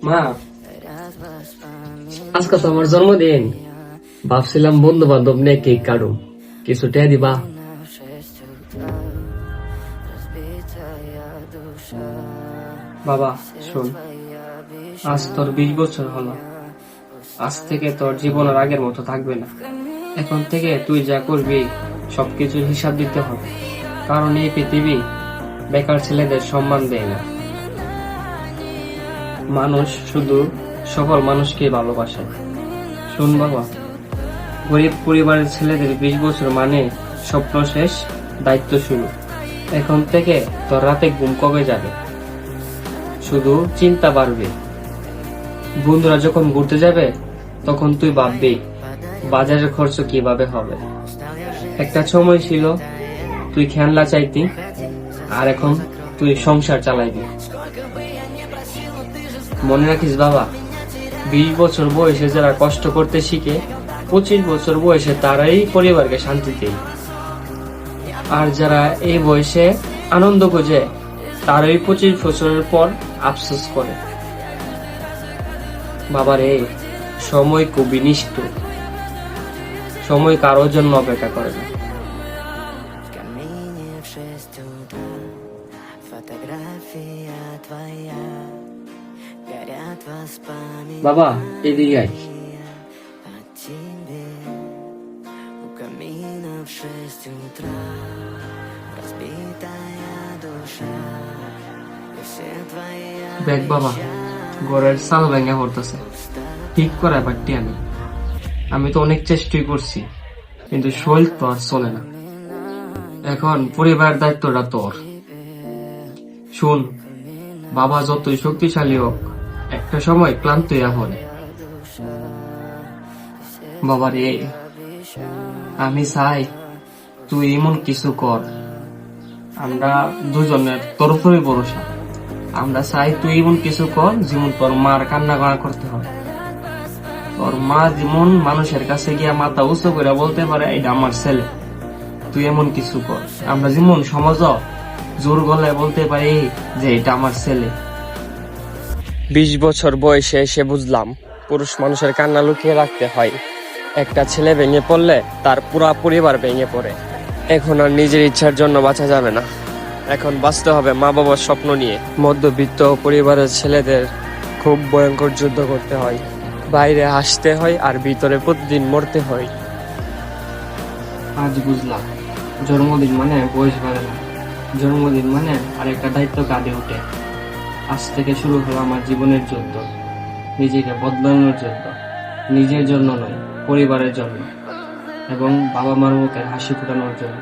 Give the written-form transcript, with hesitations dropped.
মা, আজকে তো আমার জন্মদিন। ভাবছিলাম বন্ধু বান্ধব নিয়ে কেক কাটুম, কিছু টেয়া দিবা? বাবা শোন, আজ তোর 20 বছর হলো। আজ থেকে তোর জীবন আর আগের মতো থাকবে না। এখন থেকে তুই যা করবি সবকিছুর হিসাব দিতে হবে, কারণ এই পৃথিবী বেকার ছেলেদের সম্মান দেয় না। মানুষ শুধু সফল মানুষকে ভালোবাসে। শোন বাবা, গরিব পরিবারের ছেলেদের 20 বছর মানে স্বপ্ন শেষ, দায়িত্ব শুরু। এখন থেকে তোর রাতে ঘুম কবে যাবে, শুধু চিন্তা বাড়বে। বন্ধুরা যখন ঘুরতে যাবে তখন তুই ভাববি বাজারের খরচ কিভাবে হবে। একটা সময় ছিল তুই খেলনা চাইতি, আর এখন তুই সংসার চালাইবি। মনে রাখিস বাবা, 20 বছর বয়সে যারা কষ্ট করতে শিখে, 25 বছর বয়সে তারাই পরিবারকে শান্তি দেয়। আর যারা এই বয়সে আনন্দ খোঁজে তারাই 25 বছরের পর আফসোস করে। বাবারে, সময় খুবই নিষ্ঠুর, সময় কারোর জন্য অপেক্ষা করে না। বাবা এদিকে আয়। দেখ বাবা, ঘরের চাল ভেঙে পড়তেছে, ঠিক করা পারটি আমি তো অনেক চেষ্টাই করছি, কিন্তু শরীর তো আর চলে না। এখন পরিবারের দায়িত্বটা তোর। শুন বাবা, যতই শক্তিশালী হোক একটা সময় ক্লান্ত হইয়া পড়ে। বাবা রে, আমি চাই তুই এমন কিছু কর, আমরা দুজনের তোর উপরে ভরসা। আমরা চাই তুই এমন কিছু কর যেমন তোর মার কান্না করা করতে হবে। তোর মা যেমন মানুষের কাছে গিয়া মাথা উঁচু করে বলতে পারে এটা আমার ছেলে, তুই এমন কিছু কর। আমরা যেমন সমাজ জোর গলায় বলতে পারি যে এটা আমার ছেলে। 20 বছর বয়সে এসে বুঝলাম পুরুষ মানুষের কান্না লুকিয়ে রাখতে হয়। একটা ছেলে ভেঙে পড়লে তার পুরা পরিবার ভেঙে পড়ে। এখন আর নিজের ইচ্ছার জন্য বাঁচা যাবে না, এখন বাঁচতে হবে মা বাবার স্বপ্ন নিয়ে। মধ্যবিত্ত পরিবারের ছেলেদের খুব ভয়ঙ্কর যুদ্ধ করতে হয়, বাইরে হাসতে হয় আর ভিতরে প্রতিদিন মরতে হয়। আজ বুঝলাম জন্মদিন মানে বয়স বাড়ে না, জন্মদিন মানে আরেকটা দায়িত্ব কাঁধে ওঠে। আজ থেকে শুরু হলো আমার জীবনের যুদ্ধ, নিজেকে বদলানোর যুদ্ধ। নিজের জন্য নয়, পরিবারের জন্য এবং বাবা মার মুখে হাসি ফোটানোর জন্য।